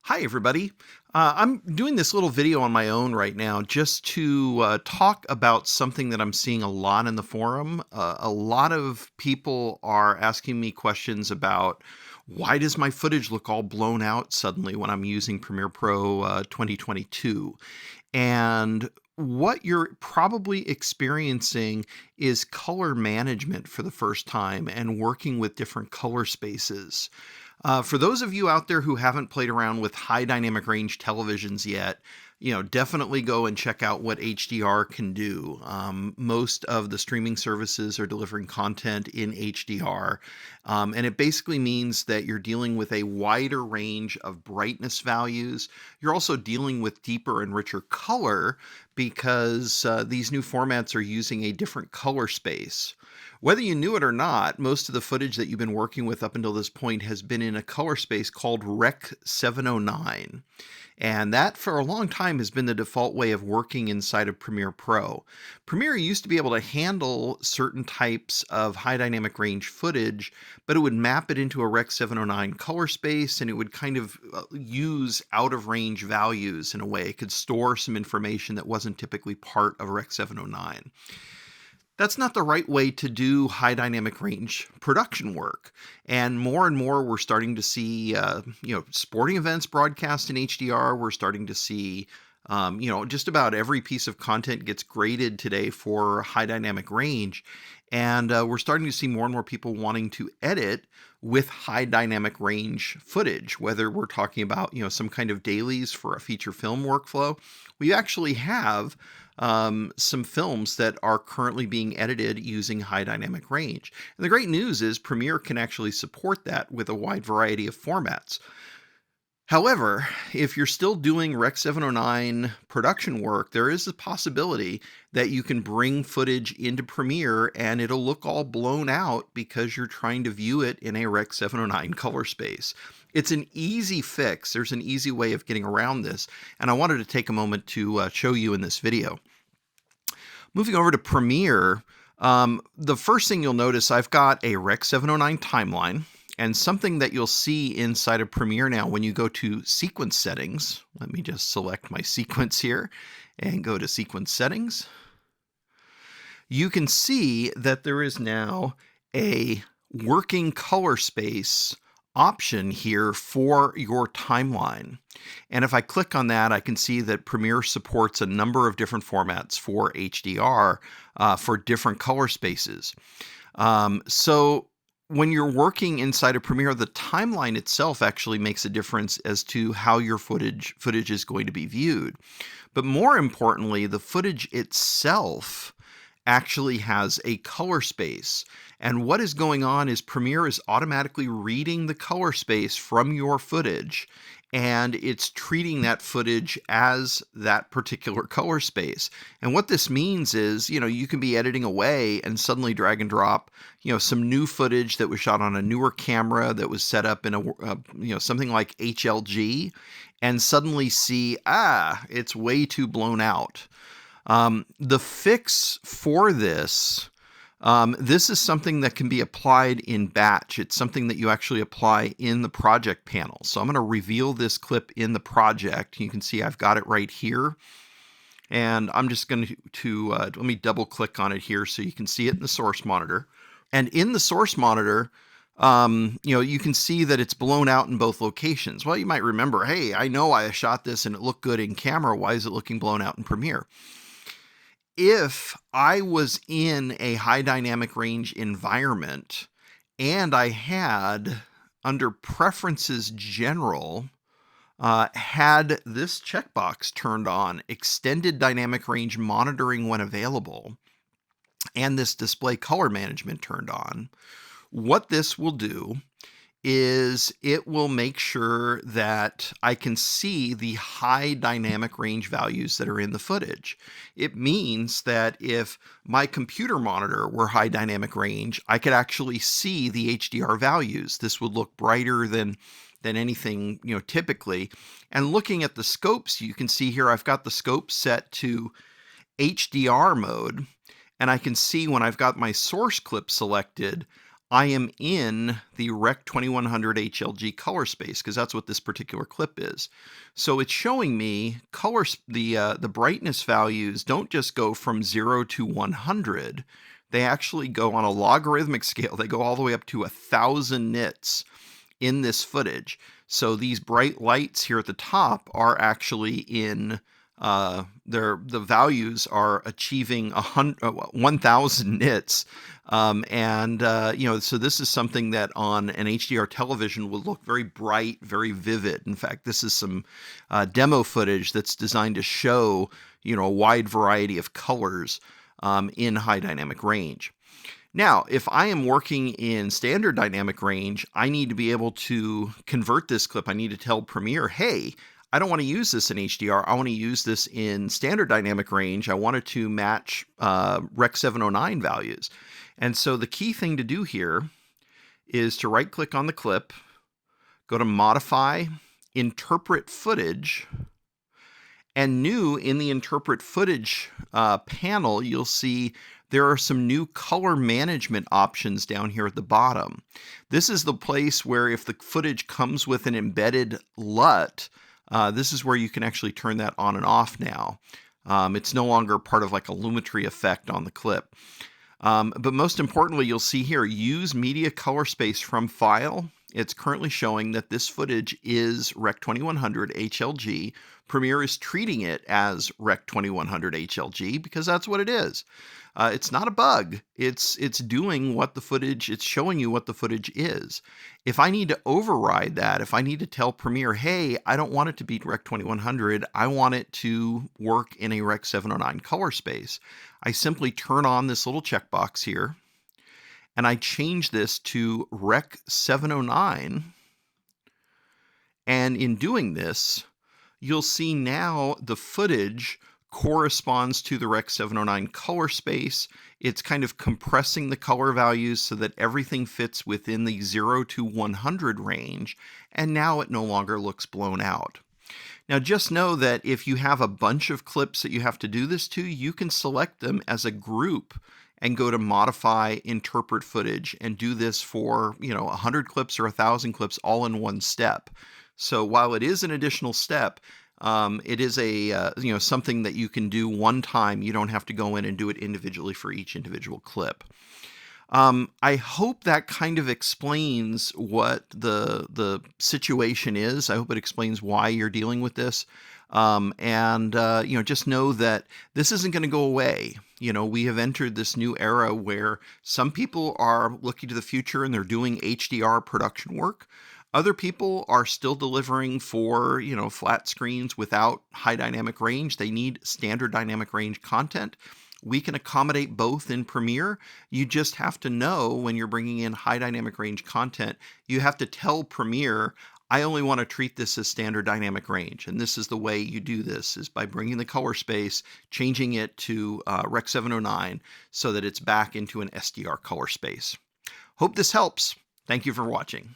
Hi, everybody. I'm doing this little video on my own right now just to talk about something that I'm seeing a lot in the forum. A lot of people are asking me questions about why does my footage look all blown out suddenly when I'm using Premiere Pro 2022? And what you're probably experiencing is color management for the first time and working with different color spaces. For those of you out there who haven't played around with high dynamic range televisions yet, definitely go and check out what HDR can do. Most of the streaming services are delivering content in HDR, and it basically means that you're dealing with a wider range of brightness values. You're also dealing with deeper and richer color because these new formats are using a different color space. Whether you knew it or not, most of the footage that you've been working with up until this point has been in a color space called Rec 709. And that, for a long time, has been the default way of working inside of Premiere Pro. Premiere used to be able to handle certain types of high dynamic range footage, but it would map it into a Rec 709 color space, and it would kind of use out of range values in a way. It could store some information that wasn't typically part of Rec 709. That's not the right way to do high dynamic range production work. And more we're starting to see, sporting events broadcast in HDR. We're starting to see, just about every piece of content gets graded today for high dynamic range. And we're starting to see more and more people wanting to edit with high dynamic range footage, whether we're talking about, some kind of dailies for a feature film workflow. We actually have some films that are currently being edited using high dynamic range. And the great news is Premiere can actually support that with a wide variety of formats. However, if you're still doing Rec 709 production work, there is a possibility that you can bring footage into Premiere and it'll look all blown out because you're trying to view it in a Rec 709 color space. It's an easy fix. There's an easy way of getting around this, and I wanted to take a moment to show you in this video. Moving over to Premiere, the first thing you'll notice, I've got a Rec 709 timeline. And something that you'll see inside of Premiere now when you go to sequence settings, let me just select my sequence here and go to sequence settings. You can see that there is now a working color space option here for your timeline. And if I click on that, I can see that Premiere supports a number of different formats for HDR for different color spaces. So when you're working inside of Premiere, the timeline itself actually makes a difference as to how your footage is going to be viewed. But more importantly, the footage itself actually has a color space. And what is going on is Premiere is automatically reading the color space from your footage, and it's treating that footage as that particular color space. And what this means is, you can be editing away and suddenly drag and drop, some new footage that was shot on a newer camera that was set up in a, something like HLG, and suddenly see, it's way too blown out. The fix for this, this is something that can be applied in batch. It's something that you actually apply in the project panel. So I'm going to reveal this clip in the project. You can see I've got it right here. And I'm just going to let me double click on it here so you can see it in the source monitor. And in the source monitor, you can see that it's blown out in both locations. Well, you might remember, hey, I know I shot this and it looked good in camera. Why is it looking blown out in Premiere? If I was in a high dynamic range environment and I had, under Preferences General, had this checkbox turned on, Extended Dynamic Range Monitoring when available, and this Display Color Management turned on, what this will do is it will make sure that I can see the high dynamic range values that are in the footage. It means that if my computer monitor were high dynamic range, I could actually see the HDR values. This would look brighter than anything, typically. And looking at the scopes, you can see here I've got the scope set to HDR mode, and I can see when I've got my source clip selected, I am in the Rec 2100 HLG color space because that's what this particular clip is. So it's showing me the brightness values don't just go from 0 to 100. They actually go on a logarithmic scale. They go all the way up to 1,000 nits in this footage. So these bright lights here at the top are actually in the values are achieving 1,000 nits, so this is something that on an HDR television will look very bright, very vivid. In fact, this is some demo footage that's designed to show a wide variety of colors in high dynamic range. Now, if I am working in standard dynamic range, I need to be able to convert this clip. I need to tell Premiere, hey, I don't want to use this in HDR. I want to use this in standard dynamic range. I want it to match Rec 709 values. And so the key thing to do here is to right click on the clip, go to Modify, Interpret Footage, and new in the Interpret Footage panel, you'll see there are some new color management options down here at the bottom. This is the place where if the footage comes with an embedded LUT, this is where you can actually turn that on and off now. It's no longer part of like a lumetri effect on the clip. But most importantly, you'll see here, use media color space from file. It's currently showing that this footage is Rec 2100 HLG. Premiere is treating it as Rec 2100 HLG because that's what it is. It's not a bug. It's doing what the footage, it's showing you what the footage is. If I need to override that, if I need to tell Premiere, hey, I don't want it to beat Rec 2100, I want it to work in a Rec 709 color space, I simply turn on this little checkbox here, and I change this to Rec 709. And in doing this, you'll see now the footage corresponds to the Rec 709 color space. It's kind of compressing the color values so that everything fits within the 0 to 100 range, and now it no longer looks blown out. Now just know that if you have a bunch of clips that you have to do this to, you can select them as a group and go to Modify, Interpret Footage, and do this for 100 clips or 1,000 clips all in one step. So while it is an additional step, it is a something that you can do one time. You don't have to go in and do it individually for each individual clip. I hope that kind of explains what the situation is. I hope it explains why you're dealing with this. Just know that this isn't going to go away. We have entered this new era where some people are looking to the future and they're doing HDR production work. Other people are still delivering for, flat screens without high dynamic range. They need standard dynamic range content. We can accommodate both in Premiere. You just have to know when you're bringing in high dynamic range content, you have to tell Premiere, I only want to treat this as standard dynamic range. And this is the way you do this, is by bringing the color space, changing it to Rec 709 so that it's back into an SDR color space. Hope this helps. Thank you for watching.